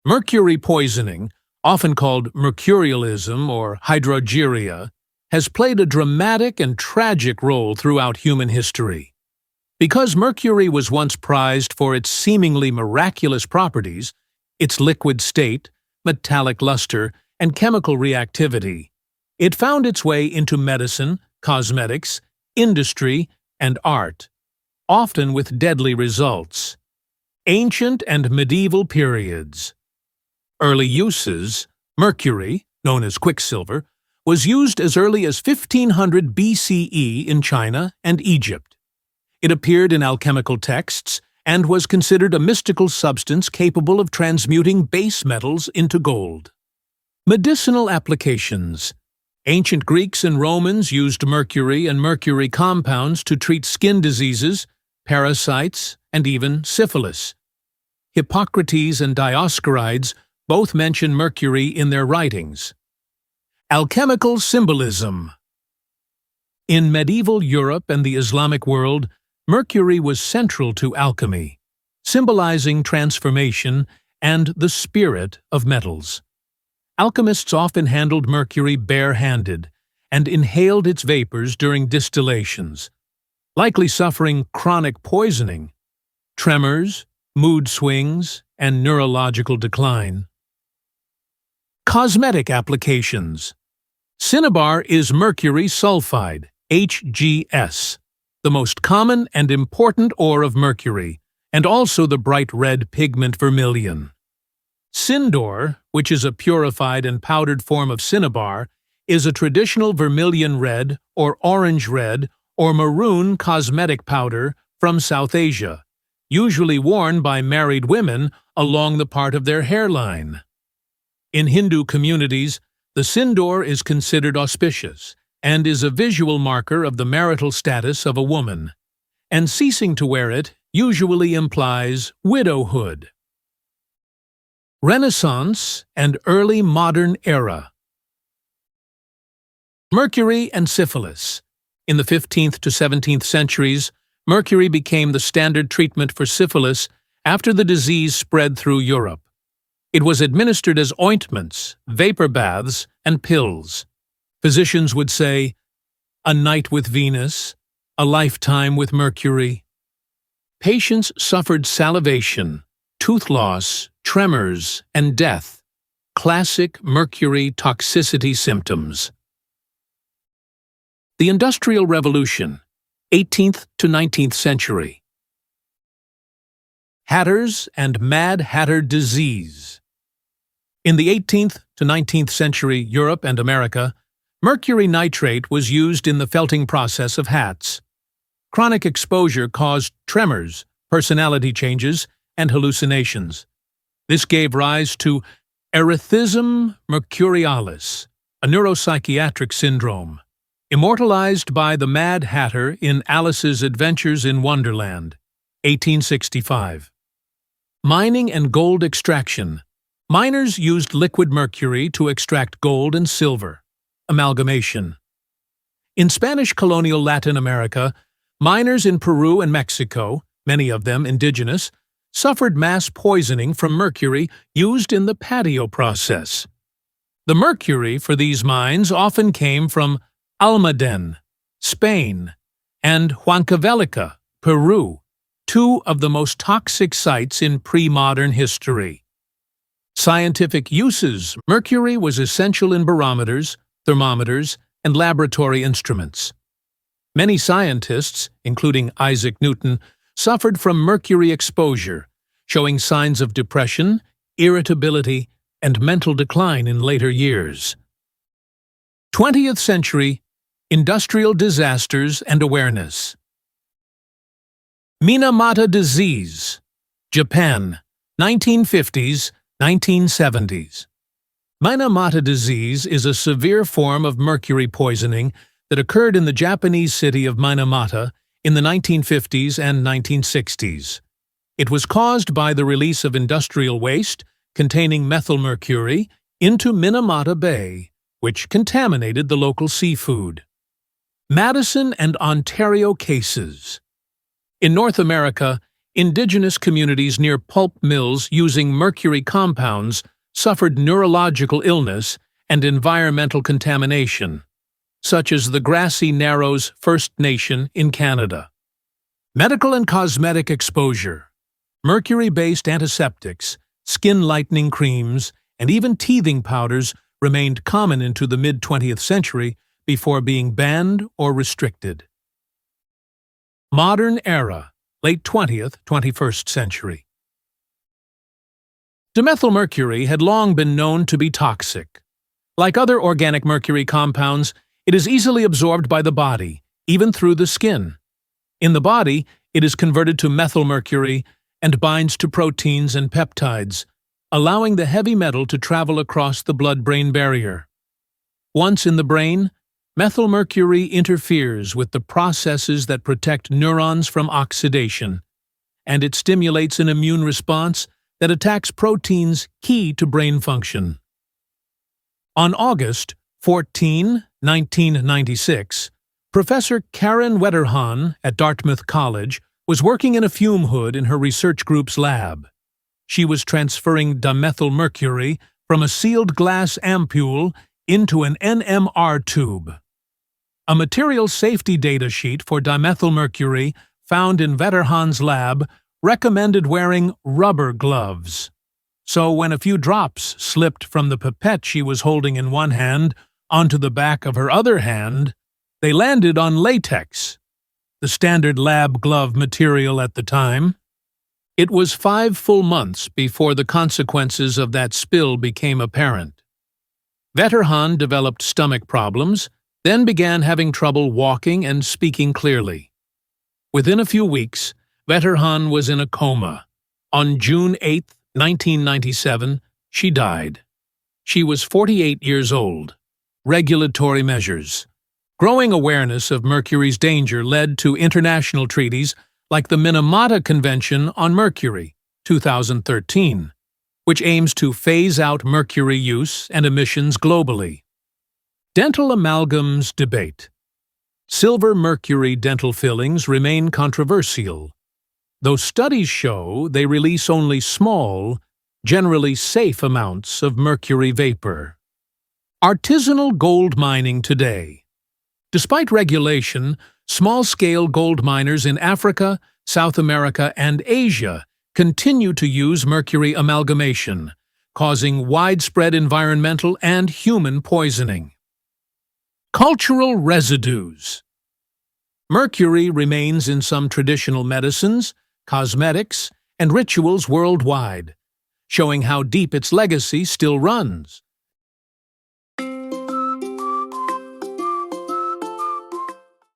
Mercury poisoning, often called mercurialism or hydrogeria, has played a dramatic and tragic role throughout human history. Because mercury was once prized for its seemingly miraculous properties, its liquid state, metallic luster, and chemical reactivity, it found its way into medicine, cosmetics, industry, and art, often with deadly results. Ancient and medieval periods. Early uses: mercury, known as quicksilver, was used as early as 1500 BCE in China and Egypt. It appeared in alchemical texts and was considered a mystical substance capable of transmuting base metals into gold. Medicinal applications. Ancient Greeks and Romans used mercury and mercury compounds to treat skin diseases, parasites, and even syphilis. Hippocrates and Dioscorides both mention mercury in their writings. Alchemical symbolism. In medieval Europe and the Islamic world, mercury was central to alchemy, symbolizing transformation and the spirit of metals. Alchemists often handled mercury bare-handed and inhaled its vapors during distillations, likely suffering chronic poisoning, tremors, mood swings, and neurological decline. Cosmetic applications. Cinnabar is mercury sulfide, HGS, the most common and important ore of mercury, and also the bright red pigment vermilion. Sindoor, which is a purified and powdered form of cinnabar, is a traditional vermilion red or orange red or maroon cosmetic powder from South Asia, usually worn by married women along the part of their hairline. In Hindu communities, the sindoor is considered auspicious and is a visual marker of the marital status of a woman, and ceasing to wear it usually implies widowhood. Renaissance and early modern era. Mercury and syphilis. In the 15th to 17th centuries, mercury became the standard treatment for syphilis after the disease spread through Europe. It was administered as ointments, vapor baths, and pills. Physicians would say, "A night with Venus, a lifetime with Mercury." Patients suffered salivation, tooth loss, tremors, and death, classic mercury toxicity symptoms. The Industrial Revolution, 18th to 19th century. Hatters and Mad Hatter disease. In the 18th to 19th century Europe and America, mercury nitrate was used in the felting process of hats. Chronic exposure caused tremors, personality changes, and hallucinations. This gave rise to erethism mercurialis, a neuropsychiatric syndrome, immortalized by the Mad Hatter in Alice's Adventures in Wonderland, 1865. Mining and gold extraction. Miners used liquid mercury to extract gold and silver. Amalgamation. In Spanish colonial Latin America, miners in Peru and Mexico, many of them indigenous, suffered mass poisoning from mercury used in the patio process. The mercury for these mines often came from Almaden, Spain, and Huancavelica, Peru, two of the most toxic sites in pre-modern history. Scientific uses. Mercury was essential in barometers, thermometers, and laboratory instruments. Many scientists, including Isaac Newton, suffered from mercury exposure, showing signs of depression, irritability, and mental decline in later years. 20th century industrial disasters and awareness. Minamata disease, Japan, 1950s, 1970s. Minamata disease is a severe form of mercury poisoning that occurred in the Japanese city of Minamata in the 1950s and 1960s. It was caused by the release of industrial waste containing methylmercury into Minamata Bay, which contaminated the local seafood. Madison and Ontario cases. In North America, indigenous communities near pulp mills using mercury compounds suffered neurological illness and environmental contamination, such as the Grassy Narrows First Nation in Canada. Medical and cosmetic exposure. Mercury-based antiseptics, skin lightening creams, and even teething powders remained common into the mid-20th century before being banned or restricted. Modern era, late 20th, 21st century. Dimethylmercury had long been known to be toxic. Like other organic mercury compounds, it is easily absorbed by the body, even through the skin. In the body, it is converted to methylmercury and binds to proteins and peptides, allowing the heavy metal to travel across the blood-brain barrier. Once in the brain, methylmercury interferes with the processes that protect neurons from oxidation, and it stimulates an immune response that attacks proteins key to brain function. On August 14, 1996, Professor Karen Wetterhahn at Dartmouth College was working in a fume hood in her research group's lab. She was transferring dimethylmercury from a sealed glass ampule into an NMR tube. A material safety data sheet for dimethylmercury found in Wetterhahn's lab recommended wearing rubber gloves. So when a few drops slipped from the pipette she was holding in one hand onto the back of her other hand, they landed on latex, the standard lab glove material at the time. It was 5 full months before the consequences of that spill became apparent. Wetterhahn developed stomach problems, then began having trouble walking and speaking clearly. Within a few weeks, Wetterhahn was in a coma. On June 8, 1997, she died. She was 48 years old. Regulatory measures. Growing awareness of mercury's danger led to international treaties like the Minamata Convention on Mercury, 2013, which aims to phase out mercury use and emissions globally. Dental amalgams debate. Silver mercury dental fillings remain controversial, though studies show they release only small, generally safe amounts of mercury vapor. Artisanal gold mining today. Despite regulation, small-scale gold miners in Africa, South America, and Asia continue to use mercury amalgamation, causing widespread environmental and human poisoning. Cultural residues. Mercury remains in some traditional medicines, cosmetics, and rituals worldwide, showing how deep its legacy still runs.